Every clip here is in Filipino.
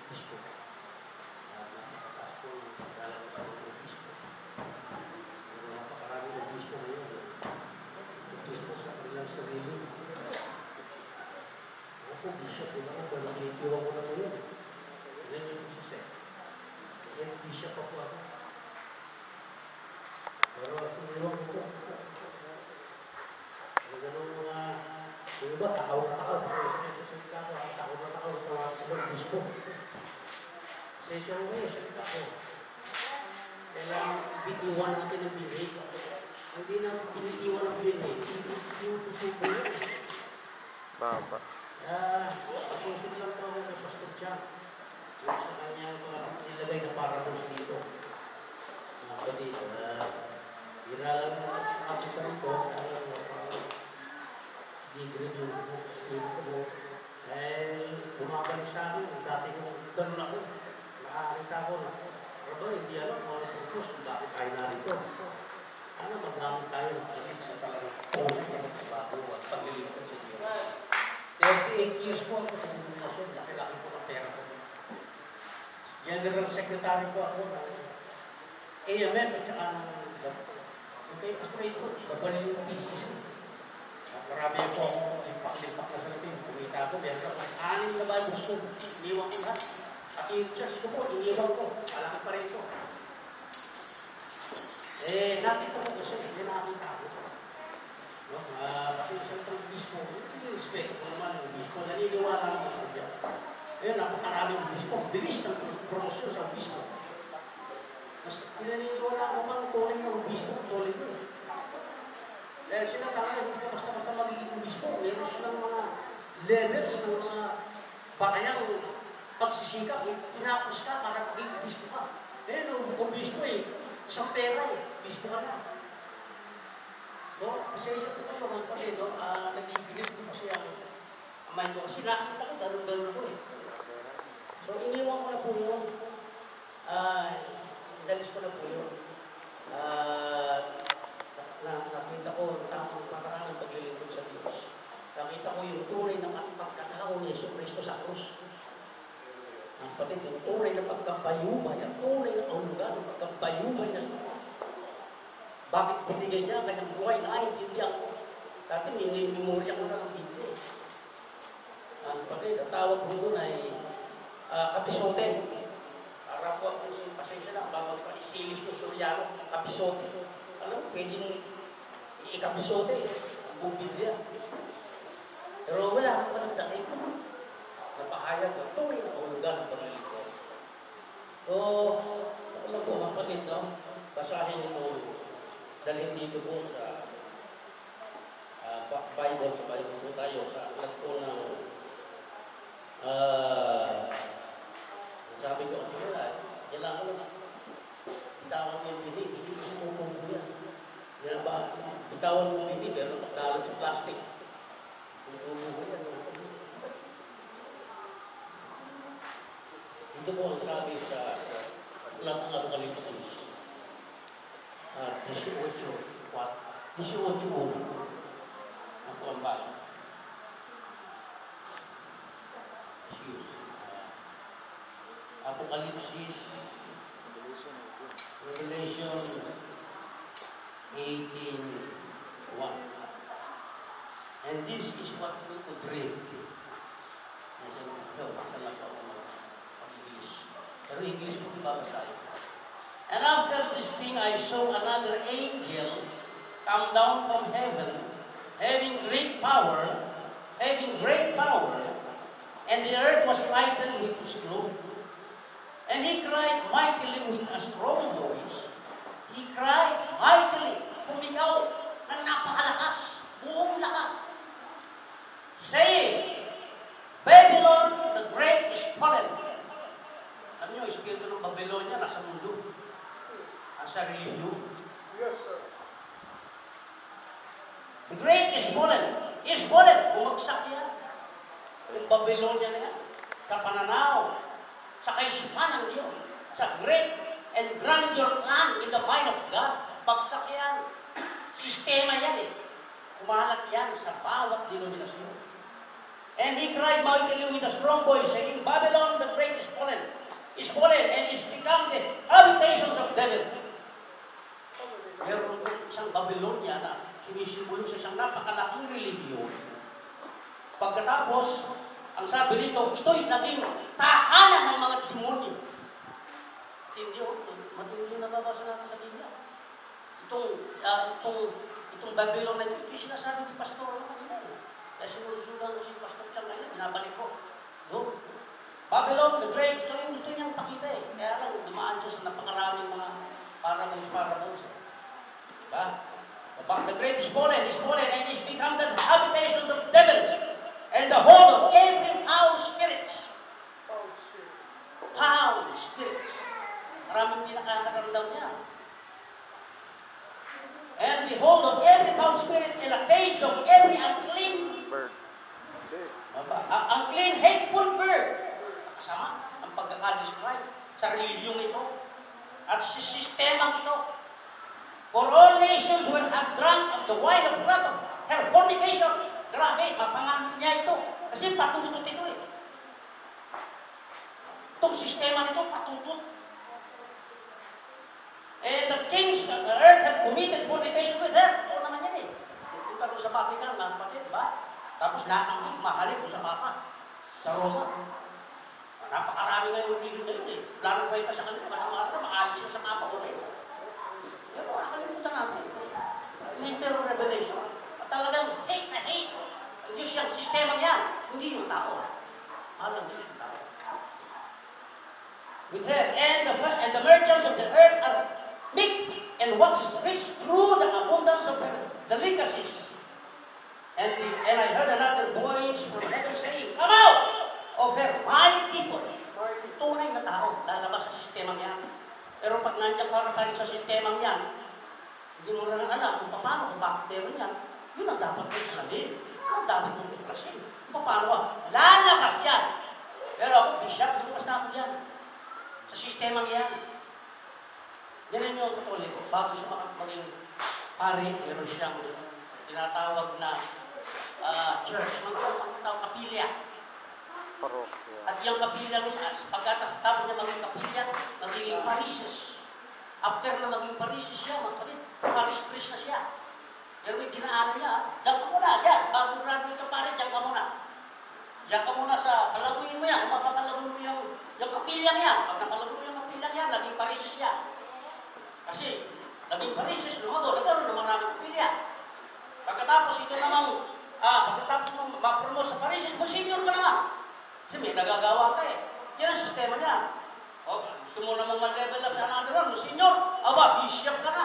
bispo. Napakataas po yung pagkalang ng bispo. Pero napakarami ng bispo ngayon. Bispo sa kanilang sarili. Ako, bishop din ako. Balagitiwan ko na ngayon. Yan yung sisip. Yan, bishop ako ako. Pero siniwan ko. Ganun mga, yung iba, takaw-takaw. Takaw-takaw sa bispo. Kasi siya ko ngayon, salita ko. Kailangan bitiwan natin ang binig. Hindi na binitiwan ang binig. Yung tutupo yun. Baba. Pasusin lang po ako ng Pastor Jack. Yung sa kanyang nilagay na parables dito. Mga kapatid, hiralan mo ako sa rito. Degree yung ko. Bumabalik sa akin. Dati ko, ganun ako. Nakakita ko na. Pero hindi alam kung ano purpose kung bakit tayo narito. Ano magamit tayo ng kapatid sa talagang tunay na bago at paglilingkod sa Diyos. 38 years po ako sa denominasyon. Laki-laki po ng pera ko. General Secretary po ako ng AMM at saka ng Pastor ko. Babalik yung PCC. Marami po ako limpak-limpak na sa latin. Kumita ko, meron ako 6 na ba gusto. Iniwan ko lahat. Pati yung church ko po, iniwan ko. Malaki pa rin ito. Nakita ko kasi, hindi nakakita ko. Pati isang pang bispo, hindi respect ko naman yung bispo. Naniniwala naman ako dyan. Napakaraming bispo. Bilis ng promosyon sa bispo. Mas pinaniniwala ko mang tuloy ng bispo, tuloy ko. Dahil sila talaga, hindi ka basta-basta magiging bispo. Meron silang mga levels ng mga bakayang pagsisikap. Inapos ka para maging bispo ka. Kung bispo isang pera bispo ka na. Kasi isa po kayo mga kasi, nag-ibilip ko kasi ang mind ko. Kasi nakita ko, ganun-ganun ako So, iniwan ko na po yun. Dalis ko na po yun. Nakita ko ang tamang paraan ng paglilingkod sa Diyos. Nakita ko yung tunay na pagkakao ni Yesu Cristo sa krus. Ang patid, yung tunay na pagkabayumay, ang tunay na kahulugan ng pagkabayumay niya sa krus. Bakit binigay niya kanyang buhay na naintindihan ko? Dati minimemorya ko na ng video. Ang patid, ang tawag ko doon ay kapisote. Para po ako sa pasensya na, bawag pa isilis ko Soriano, kapisote. Alam mo, pwede nung ikapisote, ang buong Biblia. Pero wala ng dakit. Napahayag ng tunay na kahulugan ng paglilingkod. So, ako lang po, mga kapatid, basahin ito, dalhin dito po sa Bible, sa Bible po tayo, sa aklat po ng sabi ko, kailangan ko lang bitawan mo yung binig, hindi ko sumupong ko yan. Yan ba, bitawan mo yung binig, pero napagdalan sa plastic. Sumupong ko yan. Ito po ang sabi sa aklat ng Apokalipsis. 18:1. Ako ang basa. Apokalipsis, Revelation 18:1. And this is what we could read. Pero English po iba tayo. And after this thing I saw another angel come down from heaven, having great power, and the earth was lightened with his glory. And he cried mightily with a strong voice. He cried mightily, sumigaw ng napakalakas, buong lahat, saying, Babylon the Great is fallen. Alam niyo, espiritu ng Babylonia nasa mundo. Nasa religion. Yes, sir. The Great is fallen. Is fallen. Bumagsak yan. Yung Babylonia na yan. Sa pananaw, sa kaisipan ng Diyos, sa great and grandeur plan in the mind of God. Bagsak yan. Sistema yan Kumalat yan sa bawat denominasyon. And he cried mightily with a strong voice, saying, Babylon the Great is fallen. fallen and is become the habitations of devil. Meron isang Babylonia na sumisimbolo sa isang napakalaking religiyon. Pagkatapos, ang sabi rito, ito'y naging tahanan ng mga demonyo. Matindi yung nababasa natin sa Biblia. Itong Babylon na ito sinasabi ni Pastor ano kanina. Kaya sinusundan ko si Pastor Chang ngayon, binabalik ko. No? Babylon the Great, ito yung gusto niyang pakita eh. Kaya lang, dumaan siya sa napakaraming mga parables. Diba? But the Great is fallen, and is become the habitations of devils, and the hold of every foul spirits. Foul spirits. Maraming hindi nakakaramdam niya. And the hold of every foul spirit, and the cage of every unclean bird. Unclean, hateful bird. Kasama ang pagkaka-describe sa reliyong ito at sa sistemang ito. For all nations will have drunk of the wine of wrath, her fornication. Grabe, mapangalan niya ito. Kasi patutot ito eh. Itong sistema nito, patutot. And the kings of the earth have committed fornication with her. Ito naman yan eh. Punta ko sa Vatican, mga kapatid, ba? Tapos lahat ng mahalin ko sa Papa, sa Roma. Napakarami ngayon religion na yun eh. Lalo pa ito sa kanila, makaalis siya sa Papa ulit. Pero nakalimutan natin. May pero revelation. At talagang hate na hate. Ang Diyos yung sistema yan. Hindi yung tao. Mahal ang Diyos yung tao. With her, and the merchants of the earth are meek and wax rich through the abundance of her delicacies. And I heard another voice from heaven saying, "Come out of her, my people." Tunay na tao, lalabas sa sistemang yan. Pero pag nandiyan ka rin sa sistemang yan, hindi mo rin alam kung paano, kung bakit meron yan, yun ang dapat mong alamin. Yun ang dapat mong tuklasin. Kung paano ka, lalabas yan. Pero ako, bishop, lumas na ako dyan. Sa sistemang yan. Ganun yung Katoliko. Bago siya maging pari, meron siyang tinatawag na church. Ang kapilya. At yung kapilya niya, pagkatapos niya maging kapilya, magiging parishes. After na maging parishes siya, parish priest na siya. Pero may dinaanan niya, diyan ka muna, diyan. Bago graduate ka pare, diyan ka muna. Diyan ka muna sa, palaguin mo yan. Kung mapapalaguin mo yung kapilyang yan. Pag napalaguin mo yung kapilyang yan, naging parishes siya. Kasi, naging parishes, lumago, nagkaroon ng maraming kapilya. Pagkatapos ito namang, pagkatapos mo ma-promote sa parishes, mag-senior ka naman. Kasi may nagagawa ka eh. Yan ang sistema niya. O, gusto mo namang ma-level up sa another one, senior, bishop ka na.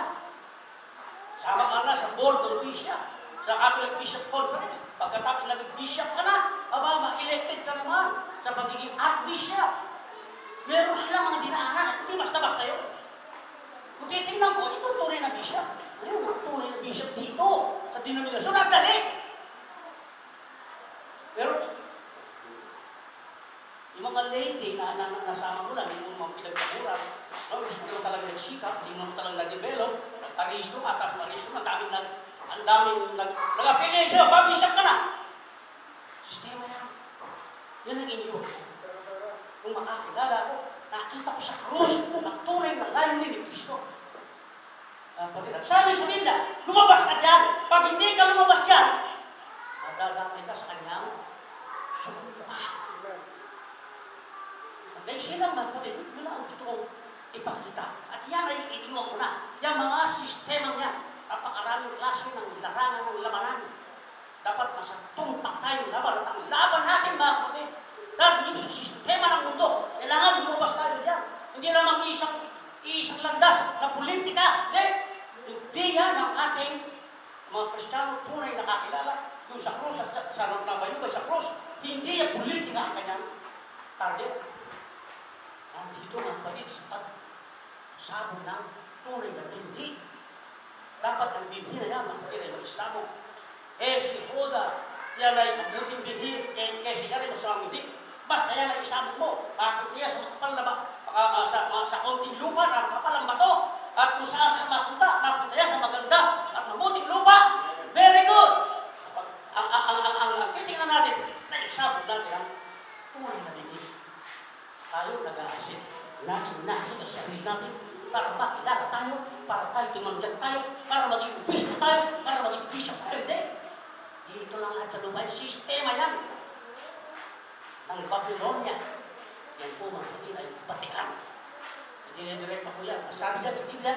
Sama ka na sa board ng bishop, sa Catholic Bishop Conference. Pagkatapos naging bishop ka na, ma-elected ka naman sa pagiging archbishop. Meron silang mga dinaanan at hindi basta-basta yun. Kung titingnan ko, ito tunay na bishop. Ayun, ang tunay na bishop dito sa denominasyon. Nagdali! Pero, yung mga lady na nasama mo lang, hindi mo mga pinagpaguran, hindi mo talaga nagsikap, hindi mo talaga nag-develop, nag-aristo, atas maristo, ang daming nag-appeal sa'yo, babishop ka na. Sistema yan. Yan ang inyo. Kung makakilala ko, nakita ko sa krus, ang tunay na layunin ni Kristo. Sabi sa Biblia, lumabas ka dyan. Pag hindi ka lumabas dyan, madadamay ka sa kanyang sumpa. Dahil silang magpatid, yun ang gusto kong ipakita. At yan ay iniwan ko na. Yung mga sistemang yan, napakaraming klase ng larangan ng labanan. Dapat nasa tumpak tayong laban. At ang laban natin, mga kapatid, dahil yung sistema ng mundo, kailangan lumabas tayo dyan. Hindi lamang isang landas na politika. Hindi yan ang ating mga Kristiyano tunay nakakilala. Yung sa krus, sa nabayubay sa krus, hindi yung politika ang kanyang target. Nandito ang palit sa pagsabog ng tunay na hindi. Dapat ang Biblia na yan, ang palit ay magsabog. Si Hoda, yan ay mabuting bilhin, kaya siya rin masamang hindi. Basta yan ay isabog mo. Bakit niya sa makapal na sa konting lupa, na makapal ang bato, at kung saan mapunta niya sa maganda at mabuting lupa. Very good! Ang titingnan natin, na isabog natin ang tunay na bilhin. Tayo nag-aasin. natin nasa sa sarili natin para makilala tayo, para tayo tumanggap tayo, para maging bispo tayo, para maging bishop tayo. Hindi. Dito lang lahat sa Dubai. Sistema yan. Ng Babylonia. Yan po mga kapatid ay Vatican. Dinidirect ako yan. Sabi dyan sa Biblia,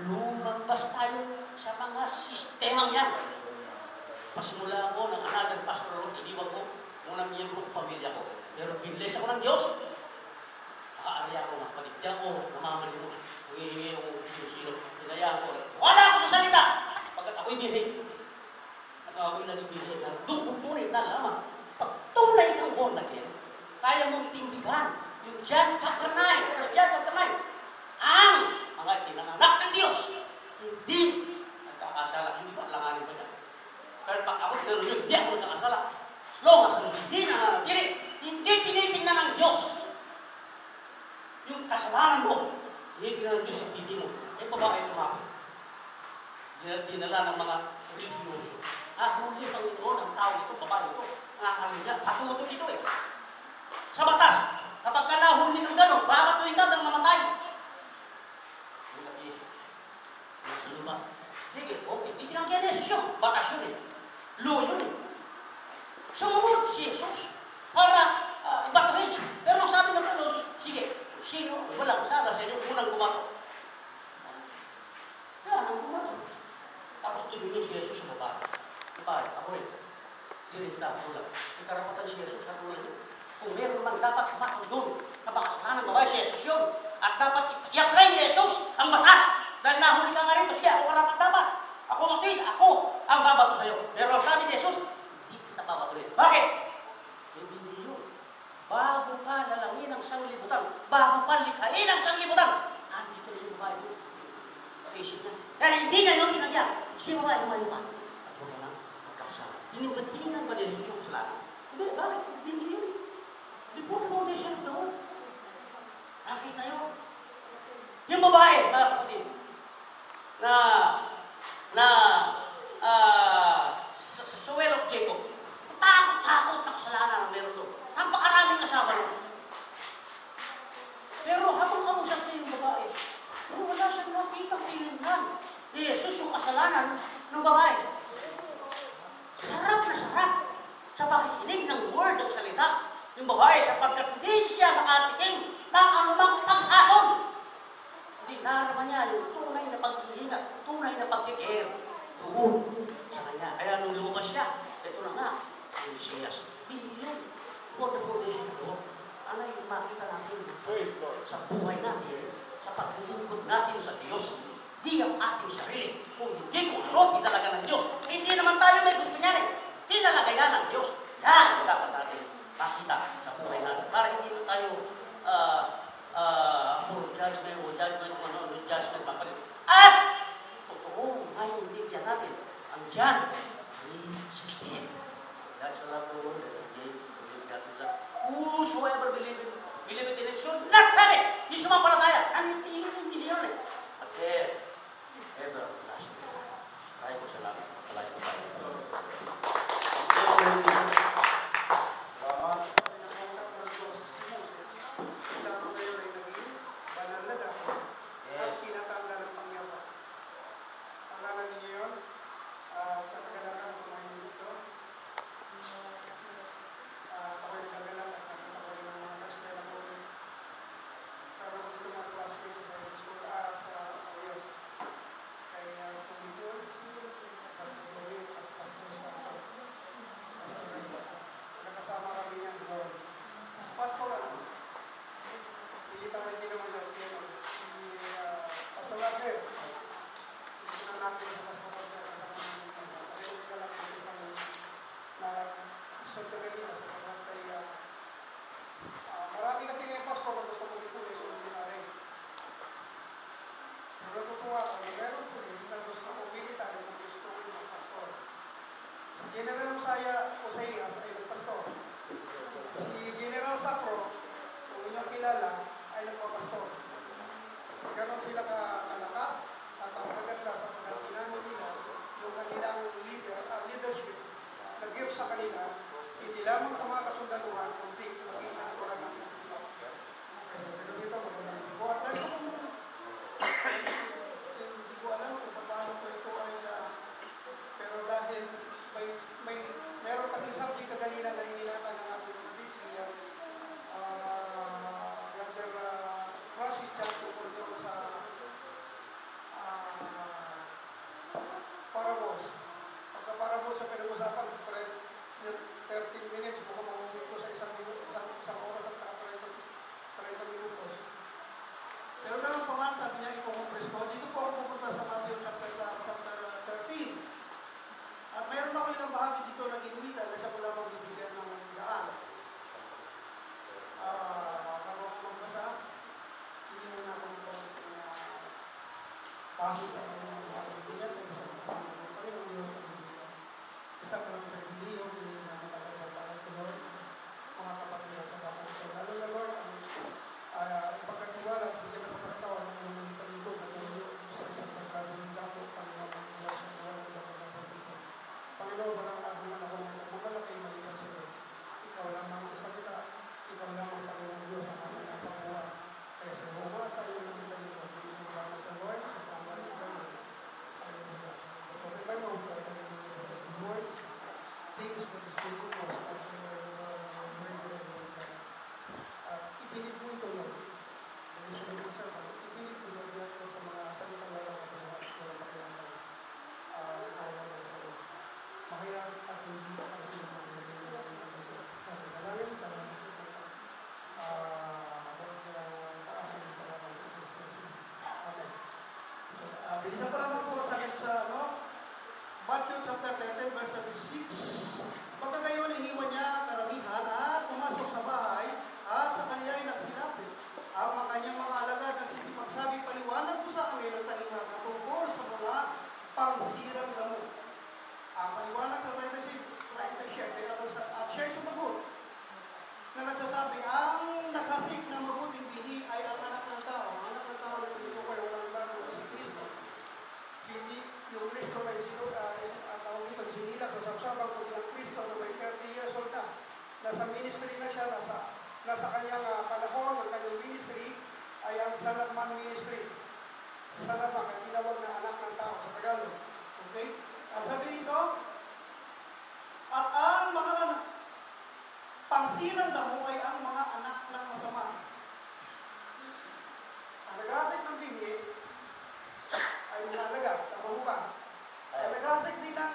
lumabas tayo sa mga sistemang yan. Pasimula ako ng another pastor role, iniwan ko unang miyembro ng pamilya ko. Pero binles ako ng Diyos. Nakaarya ako, nakapaligyan ko, namamalimos. Humihingi yung sino-sino. Pinayaan ko. Wala ako sa salita! Pagkat ako'y dinig. At ako'y naging dinig. Doon ko tunay na lamang. Pag tunay kang born again, kaya mong tindigan yung John chapter 9, verse John chapter 9. Ang mga kinanganak ng Diyos, hindi nagkakasala. Hindi ba langanin ba niya? Pero pag ako sinunod yun, hindi ako nagkakasala. As long as hindi nananatili, hindi tinitingnan ng Diyos yung kasalanan mo. Tinitingnan ng Diyos yung titi mo. Eh, babae tumapit. Dinala ng mga religyoso. Huli Panginoon ang tao ito, babae ito. Nakakalim niya, patutot ito eh. Sa batas, kapag ka nahuli kang gano'n, babatuin ka ng mamatay. Ulat si Jesus. Sino ba? Sige, okay. Hindi lang kaya Jesus yun. Batas yun eh. Law yun eh. Sumunod si Jesus para ibatuhin siya. Pero ang sabi ng Panginoon, sige, sino? Walang sabi sa inyo, unang bumato. Kaya nang bumato. Tapos tumingin si Jesus sa babae. Babae, ako rin. Hindi rin kita tulad. May karapatan si Jesus sa tulad yun. Kung meron man dapat bumato doon, kapakasalanan ng babae si Jesus yun. At dapat i-apply ni Jesus ang batas. Dahil nahuli ka nga rito, sige, ako karapat dapat. Ako matid, ako ang babato sa'yo. Pero ang sabi ni Jesus, hindi kita babatuhin. Bakit? Hindi yun. Bago pa lalangin ang sanglibutan, bago pa likhain ang sanglibutan, andito na yung babae doon. Paisip na. Dahil hindi na yun tinagyan. Sige babae, lumayo ka. At huwag ka lang magkasama. Tinignan ba ni Jesus yung kasalanan? Hindi, bakit? Hindi yun. Before the foundation of the world. Nakita yun. Yung babae, mga kapatid, sa well of Jacob, takot-takot na kasalanan ang meron doon. Napakaraming asawa doon. Pero habang kausap niya yung babae, wala siyang nakitang tinignan ni Jesus yung kasalanan ng babae. Sarap na sarap sa pakikinig ng word ng salita. Yung babae, sapagkat hindi siya nakatiking ng anumang paghatol. Hindi naraman niya yung tunay na pag-iingat, tunay na pag-care doon sa kanya. Kaya nung lumabas siya, ito na nga, ang Mesias. Bilyon. For the foundation of God. Ano yung makita natin sa buhay natin, sa paglilingkod natin sa Diyos. Di ang ating sarili. Kung hindi ko ano, italaga ng Diyos. Hindi naman tayo may gusto niyan eh. Tinalagayan ng Diyos. Yan ang dapat natin makita sa buhay natin. Para hindi na tayo puro judgment o judgment mapalit. At totoo ngayong Biblia natin, ang John 3:16. That's a lot of word that James believed natin sa whosoever believe it in it should not perish. Yung sumampalataya. Ang hindi yun eh. At everlasting. Maraming po salamat. Maraming po salamat. Kahit sa kanyang mga kaibigan, sa Panginoon Diyos, isa ka lang sa hindi yung pinagkakatagal sa Lord, mga kapatid sa kapatid. So, lalo na Lord, ang pagkatiwala at bigyan ng pagkatawa ng mga kalibog at ulo sa isang sagrado ng dako, Panginoon, ang Diyos ng wala ng kapatid. Panginoon, walang agunan ako ng magmalaki maliban sa iyo. Ikaw lamang ang salita, ikaw lamang Panginoon Diyos ang aming napakuha. Kaya sa umasa iyo ng kalibog, hindi mo lamang sa Lord, sa tama ng kalibog. Hallelujah. So, kaya mo, Lord, things that is taking us as ipinig mo ito, Lord. Ipinig mo sa Lord yan sa mga salitang lalong at mga pakilangan. Mahayag at hindi pa kasi naman dalangin sa mga taasan ng salamat. Amen. Bilisan ko lamang po sa Matthew chapter 13 verse 36. Pagkagayon, iniwan niya ang karamihan at pumasok sa bahay at sa kanya ay nagsilapit. Ang mga kanyang mga alagad nagsisipagsabi, paliwanag ko sa amin ang talinghaga tungkol sa mga pangsirang damo. Ang paliwanag sa at siya'y sumagot na nagsasabi, ang naghasik ng mabuting bihi ay ang anak ng tao. Ang anak ng tao na dito kayo walang bago si Kristo. Hindi yung Kristo may ang tawag ito, sinilang sa sapsabang kung yung Kristo na may 30 years old na. Nasa ministry na siya, nasa kanyang panahon, ang kanyang ministry ay ang Son of Man ministry. Son of Man, ang tinawag na anak ng tao sa Tagalog. Okay? Ang sabi nito, at ang mga pangsirang damo ay ang mga anak ng masama. Ang naghasik ng binhi ay mga alagad, kabahukan. Ang naghasik din ng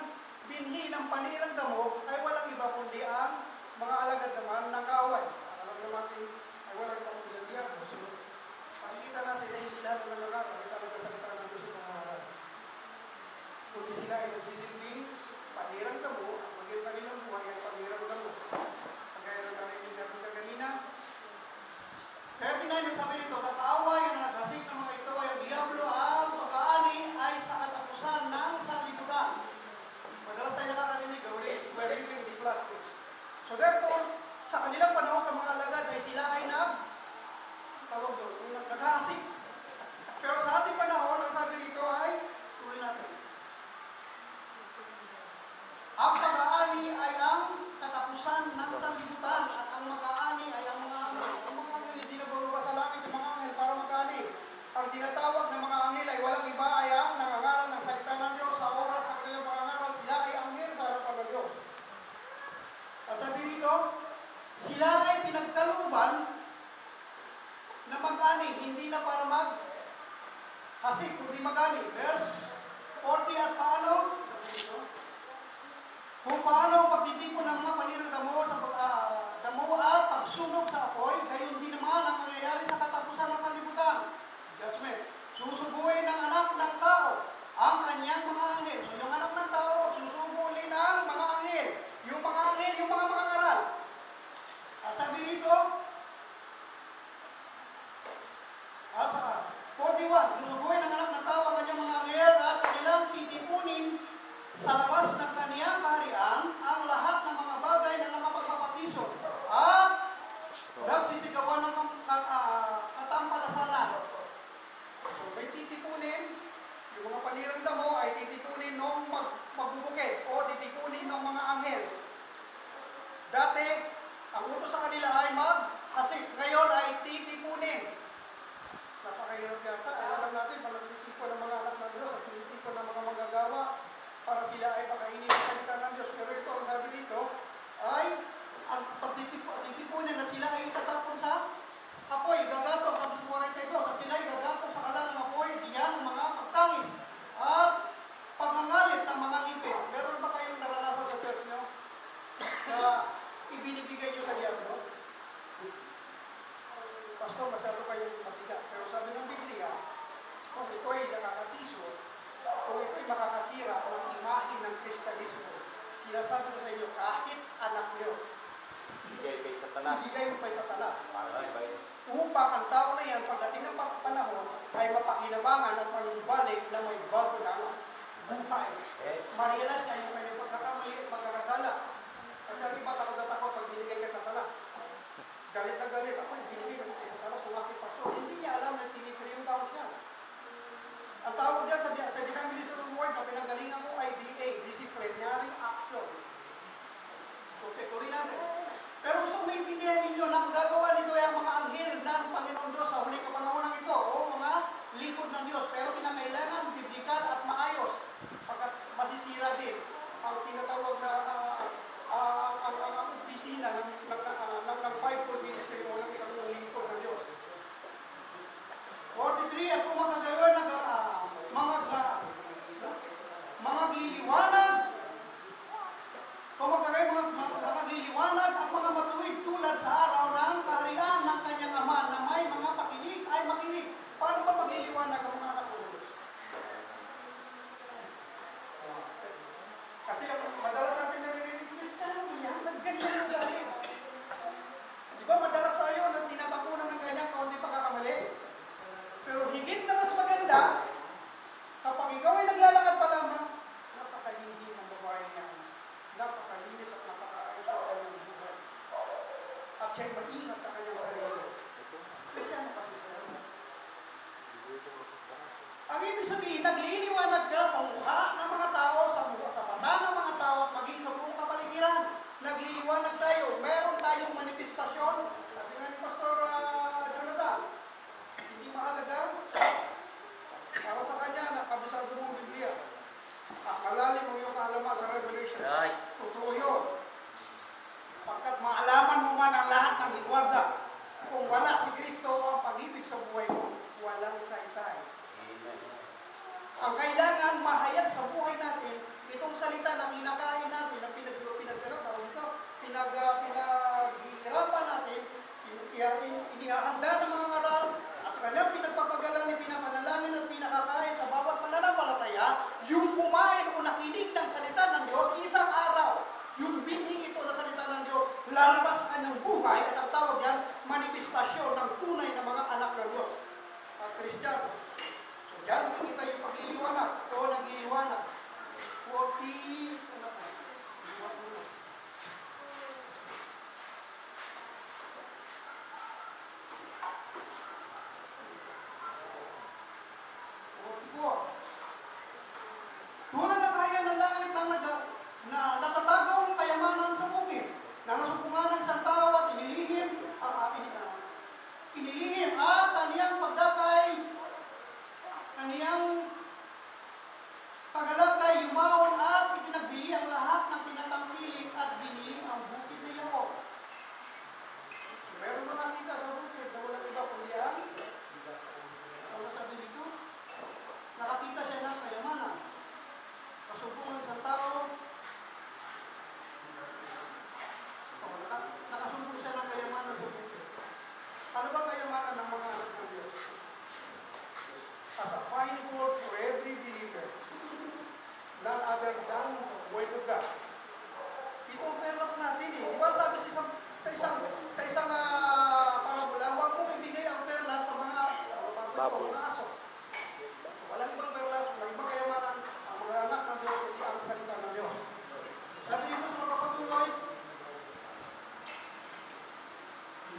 binhi ng panirang damo ay walang iba kundi ang mga alagad naman ng kaaway. Alam natin ay walang iba kundi ang diablo. So, makikita natin na hindi lahat ng nangangaral ay talaga salita ng Diyos yung nangangaral. Kundi sila ay nagsisilbing panirang damo, ang maging kanilang buhay ay panirang damo. Kagaya ng narinig natin kanina. 39 ang sabi nito, kaaway na naghasik ng mga ito ay ang diablo, ang pag-aani ay sa katapusan ng sanlibutan. Madalas tayo nakakarinig, we're living these last days. So therefore, sa kanilang panahon sa mga alagad ay sila ay naghasik. Pero sa ating panahon, ang sabi nito ay, tuloy natin. Ang pag-aani ay ang katapusan ng sanlibutan at ang mag-aani ay ang mga anghel. Ang mga anghel hindi nabuluwa sa langit yung mga anghel para mag-aani. Ang tinatawag ng mga anghel ay walang iba ay ang nangangaral ng salita ng Diyos sa oras sa kanilang pangangaral. Sila ay anghel sa harapan ng Diyos. At sabi dito, sila ay pinagkalooban na mag-ani, hindi na para mag-hasik, kundi mag-ani. Verse 40 at paano? Kung paano ang pagtitipon ng mga panirang damo at pagsunog sa apoy, gayon din naman ang nangyayari sa katapusan ng sanlibutan. Judgment. Susuguin ng anak ng tao ang kanyang mga anghel. So yung anak ng tao, pagsusuguin ng mga anghel. Yung mga anghel, yung mga ngaral. At sabi rito, at saka, 41, susuguin ng anak ng tao ang kanyang mga anghel at kanilang titipunin sa labas ng kaniyang kaharian ang lahat ng mga bagay na nakapagpapatisod at nagsisigawan ng katampalasanan. So may titipunin, yung mga panirang damo ay titipunin nung magbubukid o titipunin ng mga anghel. Dati, ang utos sa kanila ay maghasik. Ngayon ay titipunin. Napakahirap yata. Alam natin, pag nagtitipon ng mga anak ng Diyos at tinitipon ng mga manggagawa para sila ay pakainin ng salita ng Diyos. Pero ito, ang sabi dito, ay ang pagtitipunin at sila ay itatapon sa apoy, gagatong sa 42, at sila ay gagatong sa kalan ng apoy, diyan ang mga pagtangis at pagngangalit ng mga ngipin. Meron ba kayong naranasan sa church nyo na ibinibigay nyo sa diablo? Pastor, masyado kayong mabigat. Pero sabi ng Biblia, kung ito ay nakakatiso, kung ito ay makakasira ng imahe ng Kristyanismo, sinasabi ko sa inyo, kahit anak nyo, ibigay mo kay Satanas. Upang ang tao na yan, pagdating ng panahon, ay mapakinabangan at manumbalik ibalik na may bago na buhay. Marialas niya yung kanyang pagkakamali at pagkakasala. Kasi ang iba takot na takot pag binigay ka sa tala. Galit na galit. Ako, binigay ka sa tala, sumaki pastor. Hindi niya alam na tinitiri yung tao siya. Ang tawag diyan sa denominational word na pinanggalingan mo ay DA, Disciplinary Action. Okay, tuloy natin. Pero gusto kong maintindihan ninyo na ang gagawa nito ay ang mga anghel ng Panginoon Diyos sa huling kapanahon ito, o mga lingkod ng Diyos. Pero kinakailangan biblikal at maayos, pagkat masisira din ang tinatawag na ang opisina ng fivefold ministry o ng isang lingkod ng Diyos. 43, at kung magkagawa ng mga liliwanag, kung magkagawa mga liliwanag ang mga matuwid tulad sa araw ng kaharian ng kanyang ama na may mga pakinig ay makinig. Paano ba magliliwanag ang mga anak ko? Kasi madalas natin naririnig, Kristiyan, yan, nagganyan ang galit. Di ba madalas tayo na tinatapunan ng ganyang kaunti pagkakamali? Pero higit na mas maganda, kapag ikaw ay naglalakad pa lamang, napakahindi ng babae niya. Napakalinis at napakaayos sa kanyang buhay. At siya'y mag-ingat sa kanyang sarili. Kasi ano kasi sa ang ibig sabihin, nagliliwanag ka sa mukha ng mga tao, sa mata ng mga tao, at maging sa buong kapaligiran. Nagliliwanag tayo. Meron tayong manifestasyon. Sabi nga ni Pastor Jonathan, hindi mahalaga. Para sa kanya, nakabisado mong Biblia. Malalim ang iyong kaalaman sa Revelation. Right. Totoo yun. Pagkat maalaman mo man ang lahat ng higwaga, kung wala si Kristo ang pag-ibig sa buhay mo, walang isa-isa. Ang kailangan mahayag sa buhay natin, itong salita na kinakain natin, na pinaghihirapan natin, inihahanda ng mga ngaral, at kanyang pinagpapagalan, pinapanalangin at pinakakain sa bawat pananampalataya, yung kumain o nakinig ng salita ng Diyos, isang araw, yung binhi ito na salita ng Diyos, lalabas sa kanyang buhay, at ang tawag yan, manifestasyon ng tunay na mga anak ng Diyos. Kristiyano. So, dyan makikita yung pagliliwanag o nagliliwanag. 40, tulad ng kaharian ng langit na natatagaw ang kayamanan sa bukid, na nasumpungan ng isang tao at inilihim at kaniyang pagdakay, kaniyang pagalakay, yumaon at ipinagbili ang lahat ng tinatangkilik at binili ang bukid na Yakob. So, meron na nakita sa bukid na walang iba kundi ang ano sabi dito? Nakakita siya ng kayamanan. Kasubong ng isang tao, nakasumbong siya ng kayamanan sa bukid. Ano ba kayamanan ng mga anak ng Diyos? As a fine gold for every believer, none other than the Word of God. Ito ang perlas natin eh. Di ba sabi sa isang parabula, huwag mong ibigay ang perlas sa mga aso. Walang ibang perlas, walang ibang kayamanan ang mga anak ng Diyos, kundi ang salita ng Diyos. Sabi dito sa magpapatuloy,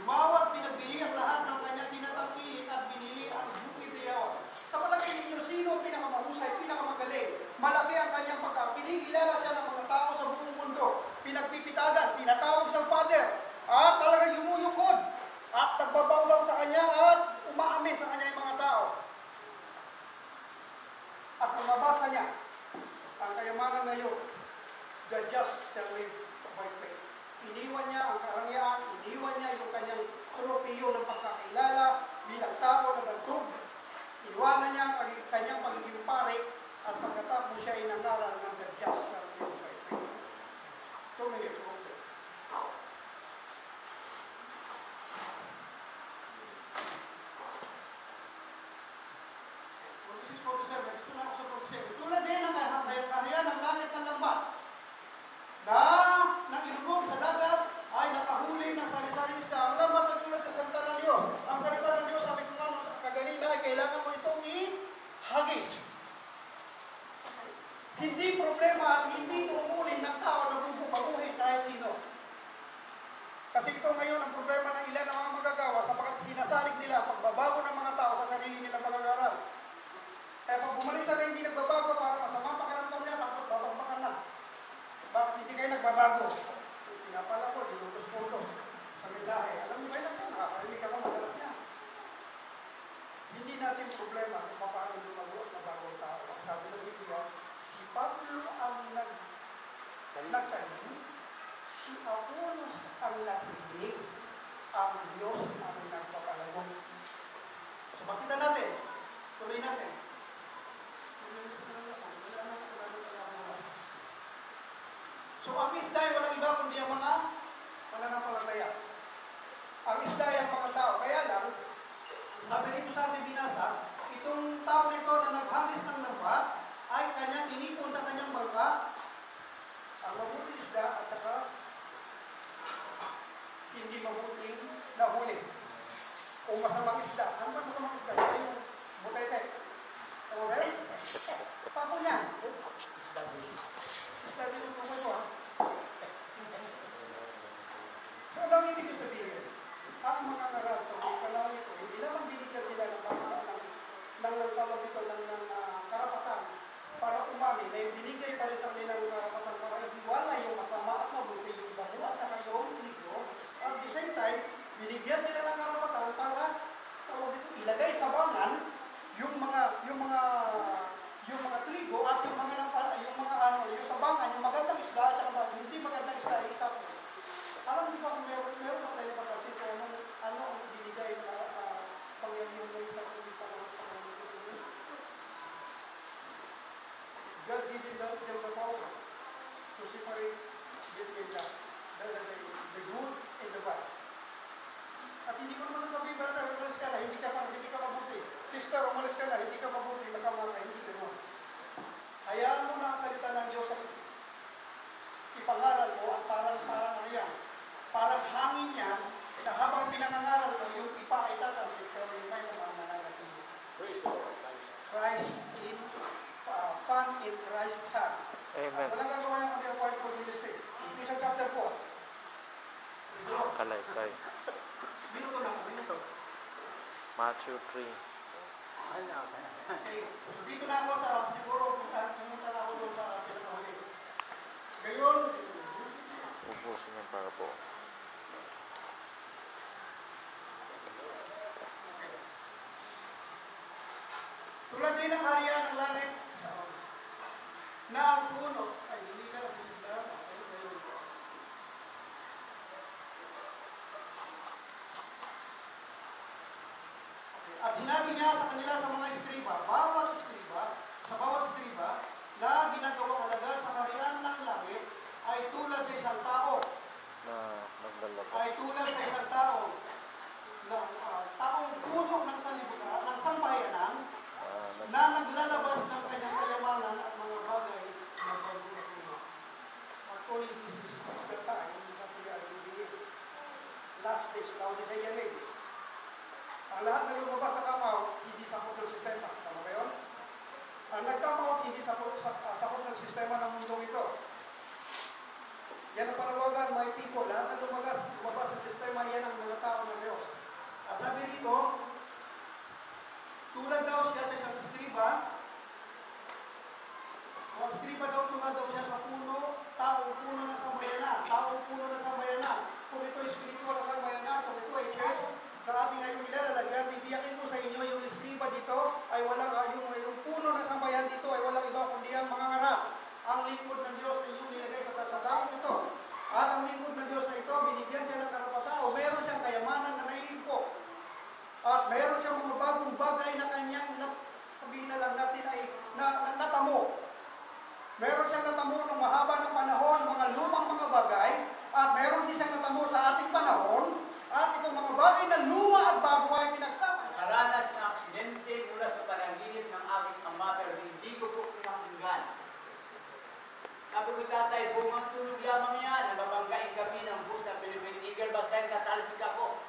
lumawat, pinagbili ang lahat ng kanyang tinatangkilik at binili ang bukid ni Yakob. Sa palagay ninyo, sino ang pinakamahusay, pinakamagaling? Malaki ang kanyang pagkapiling, kilala siya ng mga tao sa buong mundo. Pinagpipitagan, tinatawag siyang Father, at talaga yumuyukod, at nagbabawlaw sa kanya, at umaamin sa kanya yung mga tao. At nababasa niya ang kayamanan na yun, the just shall live by faith. Iniwan niya ang karangyaan, iniwan niya yung kanyang kropiyo ng pagkakilala bilang tao na bantog. Iniwanan niya ang kanyang pagiging pare at pagkatapos siya ay nangaral ng the just shall live by faith. 2 minutes. Tulad din ang kaharian ng langit ng lambat na nang ilubog sa dagat ay nakahuli ng sari-sari isda. Ang lambat at sinasalig nila, pagbabago ng mga tao sa sarili nilang pangangaral. Kaya pag bumalik sa hindi nagbabago, para masama pakiramdam niya, tapos babagbakan na. Bakit hindi kayo nagbabago? Pinapala ko, dinutos ko ito sa mensahe. Alam mo ba yun natin, nakakarinig ako madalas niya. Hindi natin problema kung paano lumago at mabago ang tao. Sabi ng Biblia, si Pablo ang nagtanim, si Apolos ang napilig, ang Diyos ang nagpapalago. So makita natin, tuloy natin. So ang isda ay walang iba kundi ang mga mananampalataya. Ang isda ay ang mga tao. Kaya lang, sabi dito sa ating binasa, itong tao nito na naghagis ng lambat ay kanyang inipon sa kanyang bangka ang mabuting isda at saka hindi mabuting nahuli. O masamang isda. Ano ba masamang isda? Yung butete. Tama ba yun? Papo niyan. Isda din yung tumoy mo, ha? So, ano ang ibig sabihin? Ang mga ngaral sa mga panahon ito, hindi naman binigyan sila ng tawag dito ng karapatan para umami, na yung binigay pa rin sa kanilang karapatan para ihiwala yung masama at mabuti, yung damo at saka yung trigo. At the same time, binigyan sila ng karapatan para tawag dito, ilagay sa bangan yung mga trigo at yung yung sa bangan, yung magandang isda at saka hindi magandang isda itapon. Alam niyo ba kung meron pa tayo napapansin kung ano ang binigay na pangyayari sa pangyayari sa pangyayari? God given them the power to separate between the good and the bad. At hindi ko naman sasabihin, brother, umalis ka na, hindi ka mabuti. Sister, umalis ka na, hindi ka mabuti, masama ka, hindi ka naman. Hayaan mo na ang salita ng Diyos ang ipangaral mo at parang ano yan, parang hangin yan, na habang pinangangaral mo, yung ipa ay tatansin, pero yung may naman nananatili. Christ in, fun in Christ hand. Amen. Walang gagawa niya kundi ang quiet for ministry. Ephesians chapter 4. Kalay. Minuto lang, minuto. Matthew 3. Okay. So dito na ako siguro, pumunta na ako doon sa pinakahuli. Ngayon, Ubusin niya para po. tulad din ang harian ng langit na ang puno ay hindi na at sinabi niya sa kanila sa mga eskriba, sa bawat eskriba, na ginagawang alagad sa harian ng langit ay tulad sa isang tao. Na naglalaba. Ay tulad sa isang tao na taong puno ng sanlibutan, ng sambahayanan, na naglalabas ng kanyang kayamanan at mga bagay na bago na puno. Actually, this is the time that we are living in. Last days, now this is age. Ang lahat na lumabas sa come-out, hindi sakop ng sistema. Tama ba yun? Ang nag-come-out, hindi sakop ng sistema ng mundong ito. Yan ang panawagan, my people. Lahat na lumabas sa sistema, yan ang mga tao ng Diyos. At sabi rito, tulad daw siya sa isang eskriba, o eskriba daw tulad daw siya sa puno, taong puno na sambayanan. Kung ito ay spiritual na sambayanan, kung ito ay church, na ating ngayong ilalagyan, bibiyakin ko sa inyo yung eskriba dito ay walang, yung puno na sambayan dito ay walang iba kundi ang mga ngaral. Ang lingkod ng Diyos na yung nilagay sa kasagaran ito. At ang lingkod ng Diyos na ito, binigyan siya ng karapatan o meron siyang kayamanan na naiipo. At meron siyang mga bagong bagay na kanyang, sabihin na lang natin ay natamo. Meron siyang natamo ng mahaba ng panahon, mga lumang mga bagay, at meron din siyang natamo sa ating panahon, at itong mga bagay na luma at bago ay pinagsama. Nakaranas na aksidente mula sa panaginip ng aking ama pero hindi ko po pinakinggan. Sabi ko, tatay, bumang tulog lamang yan. Nababanggain kami ng bus na Philippine Eagle basta yung tatalsik ako.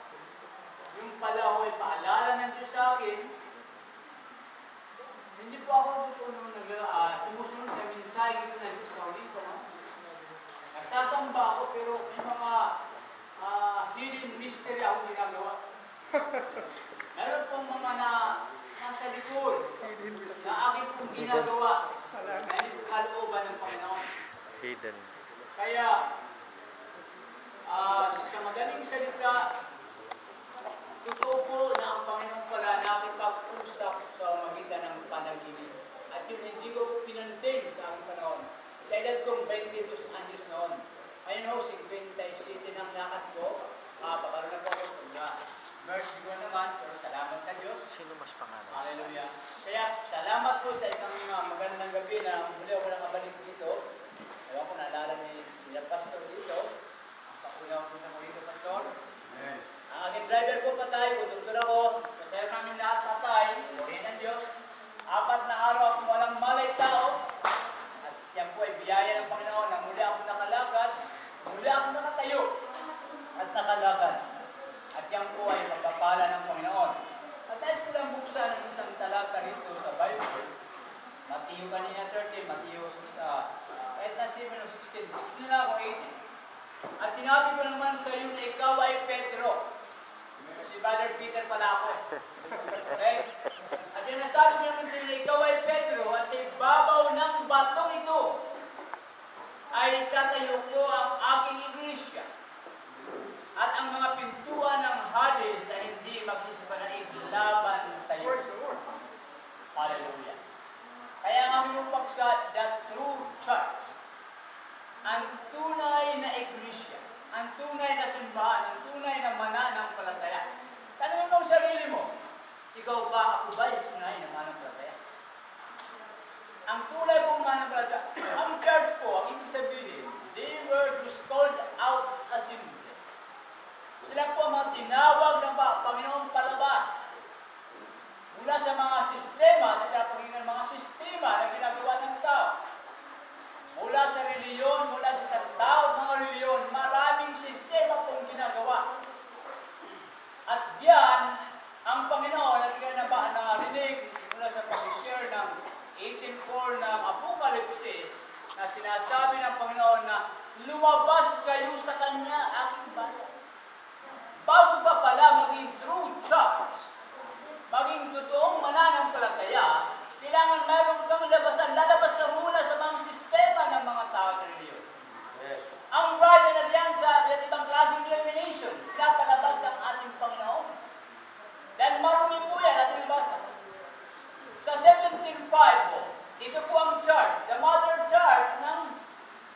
Yung pala ho ay paalala ng Diyos sa akin. Hindi po ako sumusunod sa mensahe ito ng Diyos sa ulit ko. Nagsasamba ako pero may mga hidden mystery akong ginagawa. Meron pong mga nasa likod na aking pong ginagawa na hindi po kalooban ng Panginoon. Hidden. Kaya, sa madaling salita, totoo po na ang Panginoon pala nakipag-usap sa magitan ng panaginip. At yun hindi ko po pinansin sa aming panahon. Sa edad kong 22 anyos noon. Ayun ho, 57 ng lakad ko. Pakaroon na po ako. Mercy ko naman, pero salamat sa Diyos. Sino mas pangalan? Hallelujah. Kaya, salamat po sa isang magandang gabi na muli ako nakabalik dito. Ewan ko, naalala ni Pastor dito. Ang pakunaw po na dito, Pastor. Ang aking driver po patay, konduktor ako. Masaya namin lahat patay. Purihin ng Diyos. 4 na araw akong walang malay tao. At yan po ay biyaya ng Panginoon na muli ako nakalakad. Muli ako nakatayo. At nakalakad. At yan po ay pagpapala ng Panginoon. At nais ko lang buksan ang isang talata rito sa Bible. Matthew kanina 30, Matthew 6, kahit na 7 o 16, 16 na ako, 18. At sinabi ko naman sa iyo na ikaw ay Pedro. Si Brother Peter pala ako. Okay? At sinasabi ko naman sa iyo na ikaw ay Pedro at sa ibabaw ng batong ito ay tatayo ko ang aking iglesia. At ang mga pintuan ng Hades na hindi magsisipanaig laban sa iyo. Hallelujah. Kaya ang aming paksa, the true church, ang tunay na iglesia, ang tunay na simbahan, ang tunay na mananampalataya. Tanungin mo ang sarili mo, ikaw ba, ako ba yung tunay na mananampalataya? Ang tunay pong mananampalataya, ang church po, ang ibig sabihin, they were just called out assembly. Sila po ang mga tinawag ng Panginoon palabas mula sa mga sistema, nagkapaging mga sistema na ginagawa ng tao. Mula sa reliyon, mula sa isang tao at mga reliyon, maraming sistema pong ginagawa. At diyan, ang Panginoon, at narinig mula sa pag-share ng 18:4 ng Apokalipsis, na sinasabi ng Panginoon na lumabas kayo sa Kanya, aking bayan. Bago ka pala maging true church, maging totoong mananampalataya, kailangan meron kang labasan. Lalabas ka muna sa mga sistema ng mga tao at reliyon. Yes. Ang bride and alyansa at ibang klaseng denomination, nakalabas ng ating Panginoon. Dahil marumi po yan ating basa. Sa 17:5 po, ito po ang church, the mother church ng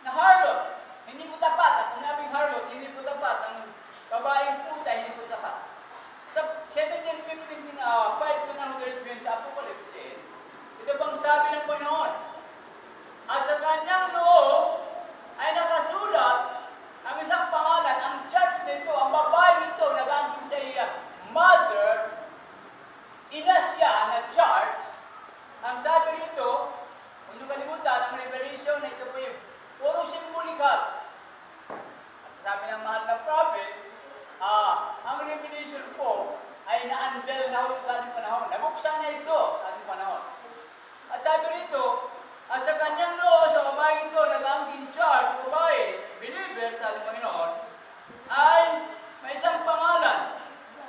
harlot. Hindi po tapat. At sinabing harlot, hindi po tapat. Ang babaeng puta, hindi po tapat. Sa 17:5 po ng Philippines sa Apokalipsis, ito bang sabi ng Panginoon? At sa kanyang loob ay nakasulat ang isang pangalan, ang church nito, ang babaeng ito, nag-angking sa iya, mother, ina siya na church. Ang sabi rito, kung nyo kalimutan, ang revelation na ito po yung puro simbolikal. At sabi ng mahal na prophet, ang revelation po ay na-unveil na sa ating panahon. Nabuksan na ito sa ating panahon. At sabi rito, at sa kanyang loob, sa babae ito, nag-angking church, babae, believer sa ating Panginoon, ay may isang pangalan.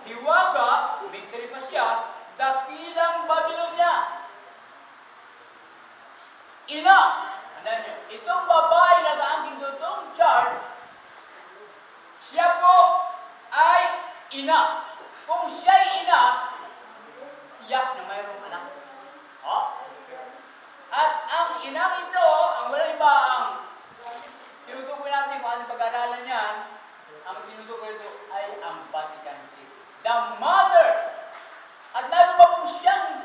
Hiwaga, mystery pa siya, dakilang Babylonia. Ina, andan nyo, itong babae nag-angking totoong church, siya po ay ina. Kung siya'y ina, tiyak na mayroong anak. At ang inang ito, ang wala iba ang tinutukoy natin kung anong pag-aralan niyan, ang tinutukoy ito ay ang Vatican City. The mother. At meron pa po siyang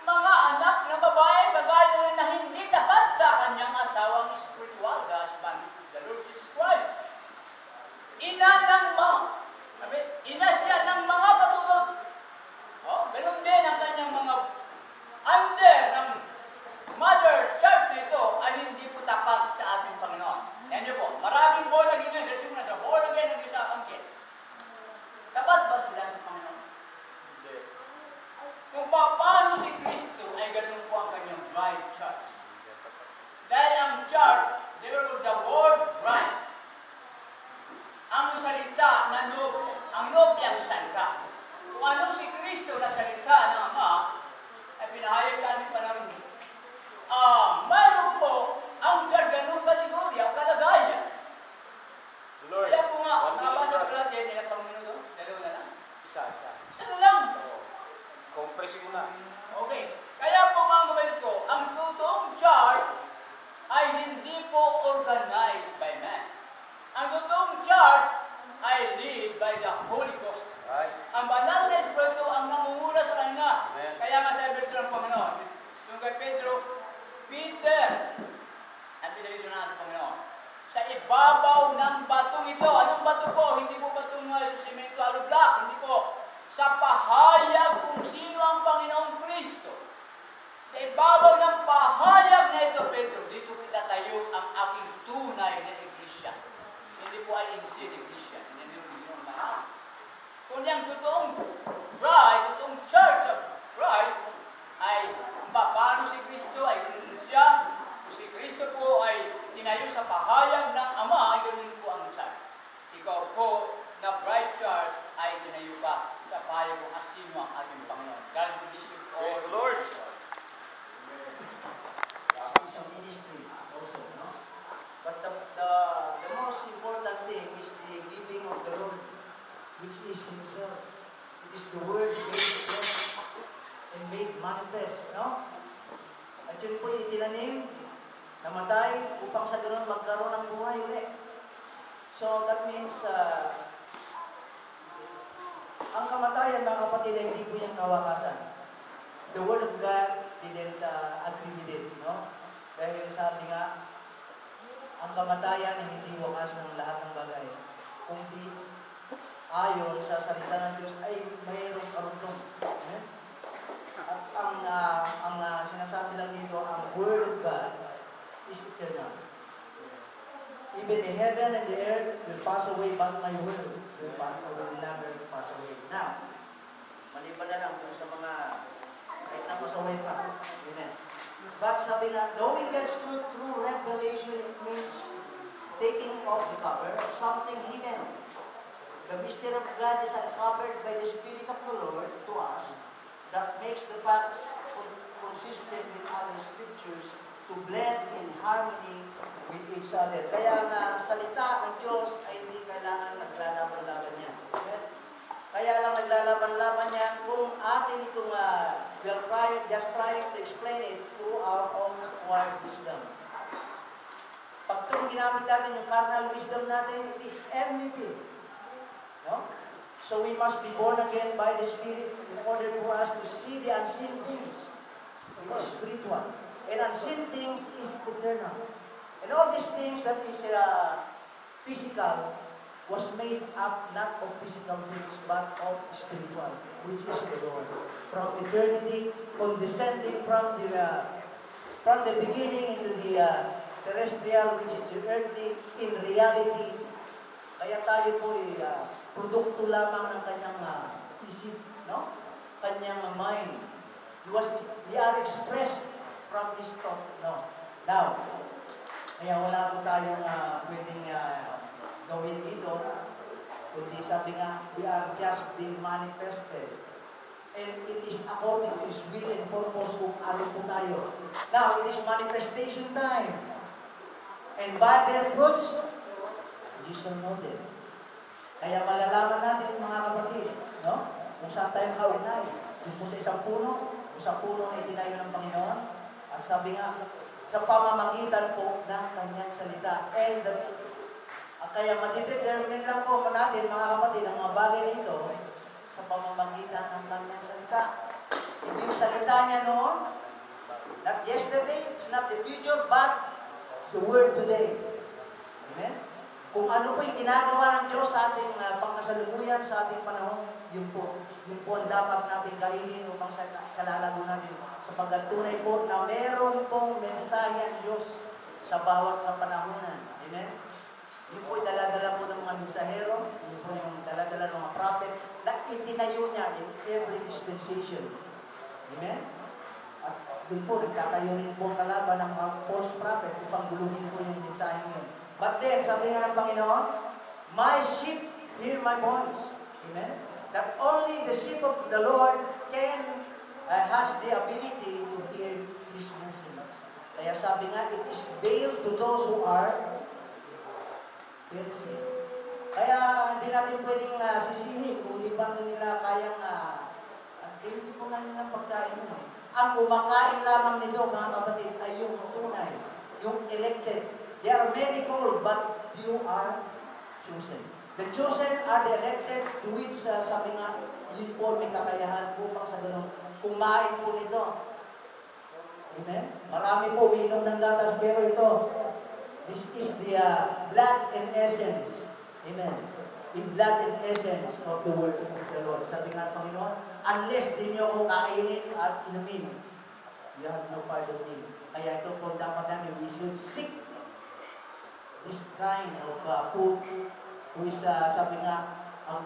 mga anak na babae, kagaya na hindi tapat sa kanyang asawang spiritual, the husband, the Lord Jesus Christ. Ina ng mga, ina siya ng mga katulad. Ganun din ang kanyang mga under ng mother church na ito ay hindi po tapat sa ating Panginoon. Yan nyo po, maraming born again ngayon, kasi na sa born again ang isa ang kid. Tapat ba sila sa Panginoon? Isa. Isa na lang. Compress mo na. Okay. Kaya po mga kapatid ko, ang totoong church ay hindi po organized by man. Ang totoong church ay lead by the Holy Ghost. Right. Ang banal na Espiritu ang namumula sa kanila. Amen. Kaya nga sabi ito ng Panginoon, yung kay Pedro, Peter, ang pinalito na natin Panginoon, sa ibabaw ng batong ito. Anong bato po? Hindi po batong simento, hollow block. Hindi po. Sa pahayag kung sino ang Panginoong Kristo. Sa ibabaw ng pahayag na ito, Pedro, dito itatayo ang aking tunay na iglesia. Hindi po ay insin iglesia. Hindi yung Panginoon mahal. Kung yung totoong bride, totoong church of Christ, ay paano si Kristo ay ganun siya. Kung si Kristo po ay tinayo sa pahayag ng Ama, ay ganun po ang church. Ikaw po na bride church ay tinayo pa sa pahayag kung sino ang ating Panginoon. God bless you all. Praise the Lord. It's a ministry also, no? But the most important thing is the giving of the Lord, which is Himself. It is the Word made flesh and made manifest, no? At yun po itinanim, namatay, upang sa ganoon magkaroon ng buhay ulit. So that means, ang kamatayan, mga kapatid, ay hindi po yung kawakasan. The Word of God didn't agree with it, no? Dahil sabi nga, ang kamatayan ay hindi wakas ng lahat ng bagay. Kundi ayon sa salita ng Diyos ay mayroong karugtong. At ang sinasabi lang dito, ang Word of God is eternal. Even the heaven and the earth will pass away, but my word will never pass away. Now, maliban na lang dun sa mga kahit na pasaway pa. Amen. But sabi nga, knowing God's truth through revelation, it means taking off the cover of something hidden. The mystery of God is uncovered by the Spirit of the Lord to us that makes the facts consistent with other scriptures to blend in harmony with each other. Kaya nga, salita ng Diyos ay hindi kailangan naglalaban-laban niya. Okay? Kaya lang naglalaban-laban niya kung atin itong just trying to explain it through our own acquired wisdom. Pag itong ginamit natin yung carnal wisdom natin, it is enmity. No? So we must be born again by the Spirit in order for us to see the unseen things. It is spiritual. And unseen things is eternal. And all these things that is physical was made up not of physical things, but of spiritual, which is the Lord. From eternity, condescending from the beginning into the terrestrial, which is the earthly, in reality. Kaya tayo po produkto lamang ng kanyang isip, no? Kanyang mind. We are expressed from His thought, no? Now, kaya wala po tayong pwedeng gawin dito, kundi sabi nga, we are just being manifested. And it is according to His will and purpose kung ano po tayo. Now, it is manifestation time. And by their fruits, you shall know them. Kaya malalaman natin, mga kapatid, no? Kung saan tayo kaugnay. Kung po sa isang puno, kung sa puno na itinayo ng Panginoon, at sabi nga, sa pamamagitan po ng kanyang salita. And kaya matidetermine lang po natin, mga kapatid, ang mga bagay nito sa pamamagitan ng kanyang salita. Hindi yung salita niya noon, not yesterday, it's not the future, but the word today. Amen? Kung ano po yung ginagawa ng Diyos sa ating pangkasalukuyan, sa ating panahon, yun po ang dapat natin kainin upang sa kalalago natin. Sapagkat tunay po na meron pong mensahe ang Diyos sa bawat kapanahunan. Amen? Yun po yung dala-dala po ng mga mensahero, yun po yung dala-dala ng mga prophet, na itinayo niya in every dispensation. Amen? At yun po, nagtatayo rin po ang kalaban ng mga false prophet upang guluhin po yung mensahe yun. But then, sabi nga ng Panginoon, my sheep hear my voice. Amen? That only the sheep of the Lord has the ability to hear His message. Kaya sabi nga, it is veiled to those who are piercing. Kaya hindi natin pwedeng sisihin kung di ba nila kayang hindi po nga nilang pagkain mo. Ang kumakain lamang nito, mga kapatid, ay yung tunay, yung elected. There are many called, but you are chosen. The chosen are the elected to which, sabi nga, yun po may kakayahan upang sa ganun, kumain po nito. Amen? Marami po umiinom ng gatas, pero ito, this is the blood and essence. Amen. In blood and essence of the word of the Lord. Sabi nga ng Panginoon, unless di nyo ako kainin at inumin, you have no part of me. Kaya ito po dapat natin, we should seek this kind of food, who is, sabi nga, ang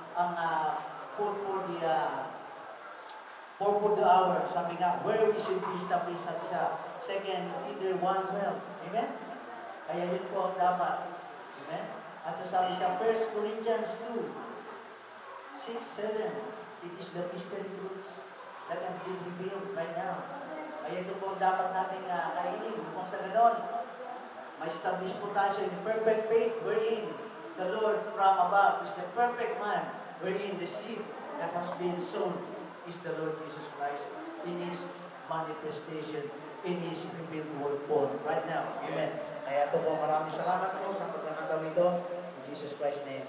food for the hour, sabi nga, where we should be established, sabi sa 2 Peter 1:12. Amen? Kaya yun po ang dapat. Amen? At sabi sa 1 Corinthians 2:6-7, it is the mystery truths that have been revealed right now. Kaya ito po ang dapat natin kainin. Kung sa ganon, ma-establish po tayo in the perfect faith wherein the Lord from above is the perfect man, wherein the seed that has been sown is the Lord Jesus Christ in His manifestation, in His revealed word form right now. Amen. Kaya ito po, maraming salamat po sa pagkakataon ito. In Jesus Christ's name.